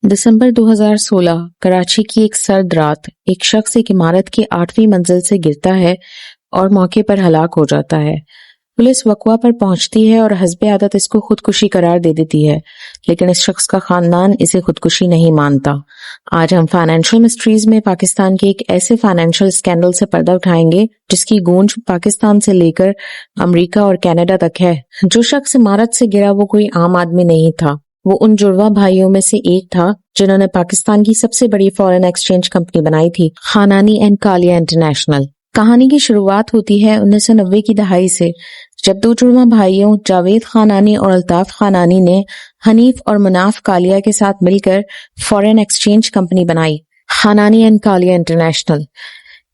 दिसंबर 2016 कराची की एक सर्द रात एक शख्स एक इमारत की 8वीं मंजिल से गिरता है और मौके पर हलाक हो जाता है। पुलिस वकवा पर पहुंचती है और हस्बे आदत इसको खुदकुशी करार दे देती है, लेकिन इस शख्स का खानदान इसे खुदकुशी नहीं मानता। आज हम फाइनेंशियल मिस्ट्रीज में पाकिस्तान के एक ऐसे फाइनेंशियल स्कैंडल से पर्दा उठाएंगे जिसकी गूंज पाकिस्तान से लेकर अमेरिका और कनाडा तक है। जो शख्स इमारत से गिरा वो कोई आम आदमी नहीं था, वो उन जुड़वा भाइयों में से एक था जिन्होंने पाकिस्तान की सबसे बड़ी फॉरेन एक्सचेंज कंपनी बनाई थी, खानानी एंड कालिया इंटरनेशनल। कहानी की शुरुआत होती है 1990 की दहाई से, जब दो जुड़वा भाइयों जावेद खानानी और अल्ताफ खानानी ने हनीफ और मुनाफ कालिया के साथ मिलकर फॉरेन एक्सचेंज कंपनी बनाई, खानानी एंड कालिया इंटरनेशनल।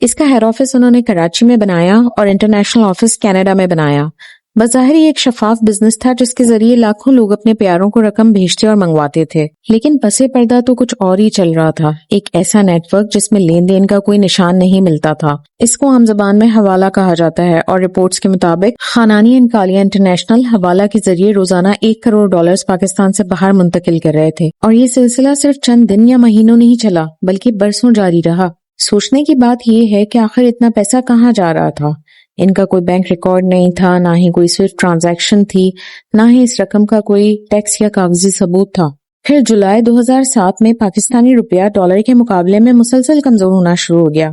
इसका हेड ऑफिस उन्होंने कराची में बनाया और इंटरनेशनल ऑफिस कनाडा में बनाया। बज़ाहिर ये एक शफाफ बिजनेस था जिसके जरिए लाखों लोग अपने प्यारों को रकम भेजते और मंगवाते थे, लेकिन पसे पर्दा तो कुछ और ही चल रहा था। एक ऐसा नेटवर्क जिसमें लेन देन का कोई निशान नहीं मिलता था। इसको आम जबान में हवाला कहा जाता है और रिपोर्ट्स के मुताबिक खानानी एंड कालिया इंटरनेशनल हवाला के जरिए रोजाना $1 करोड़ पाकिस्तान से बाहर मुंतकिल कर रहे थे, और ये सिलसिला सिर्फ चंद दिन या महीनों नहीं चला बल्कि बरसों जारी रहा। सोचने की बात यह है कि आखिर इतना पैसा कहाँ जा रहा था। इनका कोई बैंक रिकॉर्ड नहीं था, ना ही कोई स्विफ्ट ट्रांजैक्शन थी, ना ही इस रकम का कोई टैक्स या कागजी सबूत था। फिर जुलाई 2007 में पाकिस्तानी रुपया डॉलर के मुकाबले में मुसलसल कमजोर होना शुरू हो गया,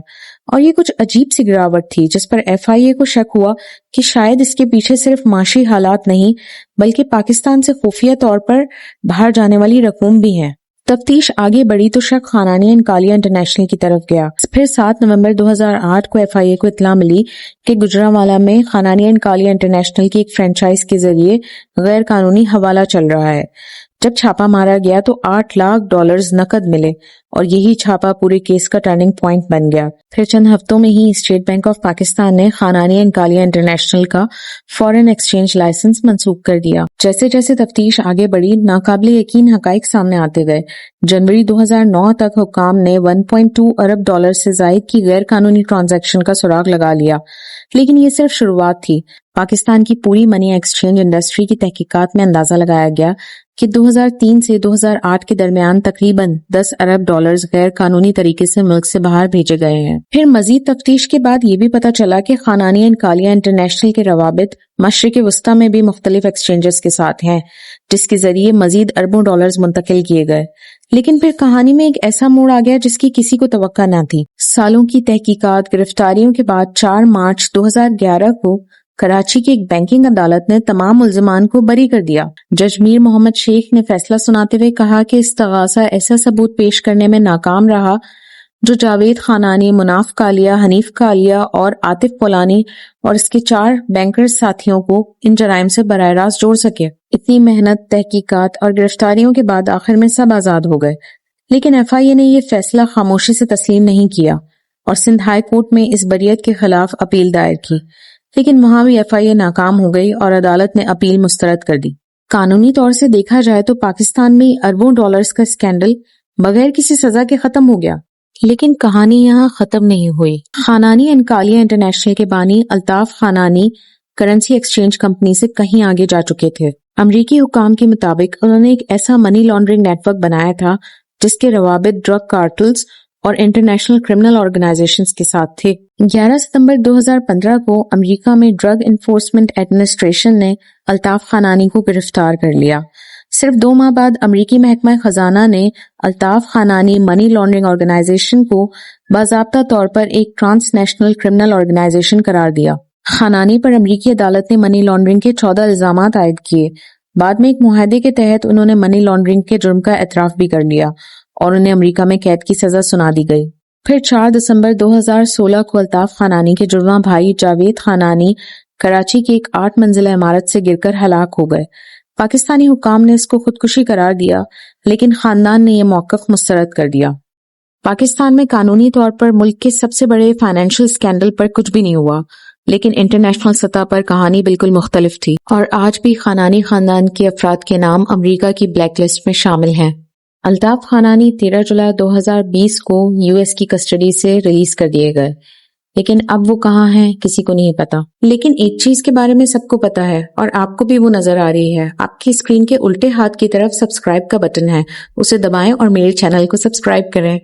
और ये कुछ अजीब सी गिरावट थी जिस पर FIA को शक हुआ कि शायद इसके पीछे सिर्फ माशी हालात नहीं बल्कि पाकिस्तान से खुफिया तौर पर बाहर जाने वाली रकूम भी है। तफ्तीश आगे बढ़ी तो शक खानानी एंड कालिया इंटरनेशनल की तरफ गया। फिर 7 नवंबर 2008 को FIA को इत्तला मिली कि गुजरांवाला में खानानी एंड कालिया इंटरनेशनल की एक फ्रेंचाइज के जरिए गैर कानूनी हवाला चल रहा है। जब छापा मारा गया तो $8 लाख नकद मिले, और यही छापा पूरे केस का टर्निंग पॉइंट बन गया। फिर चंद हफ्तों में ही स्टेट बैंक ऑफ पाकिस्तान ने खानानी एंड कालिया इंटरनेशनल का फॉरेन एक्सचेंज लाइसेंस मंसूख कर दिया। जैसे जैसे तफ्तीश आगे बढ़ी, नाकाबिले यकीन हकाइक सामने आते गए। जनवरी 2009 तक हुक्काम ने $1.2 अरब से जायद की गैर कानूनी ट्रांजैक्शन का सुराग लगा लिया, लेकिन ये सिर्फ शुरुआत थी। पाकिस्तान की पूरी मनी एक्सचेंज इंडस्ट्री की तहकीकात में अंदाजा लगाया गया कि 2003 से 2008 के दरमियान तकरीबन $10 अरब गैर कानूनी तरीके से मुल्क से बाहर भेजे गए हैं। फिर मजीद तफ्तीश के बाद ये भी पता चला कि खानानी एंड कालिया इंटरनेशनल के रवाबित मशरिक वस्ता में भी मुख्तलिफ एक्सचेंजेस के साथ हैं, जिसके जरिए मजीद अरबों डॉलर्स मुंतकिल किए गए। लेकिन फिर कहानी में एक ऐसा मोड़ आ गया जिसकी किसी को तवक्का न थी। सालों की तहकीकात, गिरफ्तारियों के बाद 4 मार्च 2011 को कराची की एक बैंकिंग अदालत ने तमाम मुल्जिमान को बरी कर दिया। जज मीर मोहम्मद शेख ने फैसला सुनाते हुए कहा कि इस्तगासा ऐसा सबूत पेश करने में नाकाम रहा जो जावेद खानानी, मुनाफ कालिया, हनीफ कालिया और आतिफ पोलानी और इसके 4 बैंकर्स साथियों को इन जराइम से बराह रास्त जोड़ सके। इतनी मेहनत, तहकीकात और गिरफ्तारियों के बाद आखिर में सब आजाद हो गए, लेकिन FIA ने यह फैसला खामोशी से तस्लीम नहीं किया और सिंध हाई कोर्ट में इस बरियत के खिलाफ अपील दायर की, लेकिन वहां भी FIA नाकाम हो गई और अदालत ने अपील मुस्तरद कर दी। कानूनी तौर से देखा जाए तो पाकिस्तान में अरबों डॉलर्स का स्कैंडल बगैर किसी सजा के खत्म हो गया, लेकिन कहानी यहाँ खत्म नहीं हुई। खानानी एंड कालिया इंटरनेशनल के बानी अल्ताफ खानानी करेंसी एक्सचेंज कंपनी से कहीं आगे जा चुके थे। अमरीकी हुकाम के मुताबिक उन्होंने एक ऐसा मनी लॉन्ड्रिंग नेटवर्क बनाया था जिसके रवाबित ड्रग कार्टल्स और इंटरनेशनल क्रिमिनल ऑर्गेनाइजेशंस के साथ थे। 11 सितंबर 2015 को अमेरिका में ड्रग एनफोर्समेंट एडमिनिस्ट्रेशन ने अल्ताफ खानानी को गिरफ्तार कर लिया। सिर्फ 2 माह बाद अमरीकी महकमा खजाना ने अल्ताफ खानानी मनी लॉन्ड्रिंग ऑर्गेनाइजेशन को बाज़ाब्ता तौर पर एक ट्रांसनेशनल क्रिमिनल ऑर्गेनाइजेशन करार दिया। खानानी पर अमरीकी अदालत ने मनी लॉन्ड्रिंग के 14 इल्जामात आयद किए। बाद में एक मुआहदे के तहत उन्होंने मनी लॉन्ड्रिंग के जुर्म का एतराफ भी कर लिया और उन्हें अमेरिका में कैद की सजा सुना दी गई। फिर 4 दिसंबर 2016 को अल्ताफ खानानी के जुड़वा भाई जावेद खानानी कराची की एक 8 मंजिला इमारत से गिरकर हलाक हो गए। पाकिस्तानी हुकाम ने इसको खुदकुशी करार दिया, लेकिन खानदान ने यह मौक़िफ़ मुस्तरद कर दिया। पाकिस्तान में कानूनी तौर पर मुल्क के सबसे बड़े फाइनेंशियल स्कैंडल पर कुछ भी नहीं हुआ, लेकिन इंटरनेशनल सतह पर कहानी बिल्कुल मुख्तलिफ थी, और आज भी खानानी खानदान के अफराद के नाम अमेरिका की ब्लैक लिस्ट में शामिल हैं। अल्ताफ खानानी 13 जुलाई 2020 को US की कस्टडी से रिलीज कर दिए गए। لیکن اب وہ کہاں ہیں کسی کو نہیں پتا. لیکن ایک چیز کے بارے میں سب کو پتا ہے اور آپ کو بھی وہ نظر آ رہی ہے. آپ کی اسکرین کے الٹے ہاتھ کی طرف سبسکرائب کا بٹن ہے، اسے دبائیں اور میرے چینل کو سبسکرائب کریں.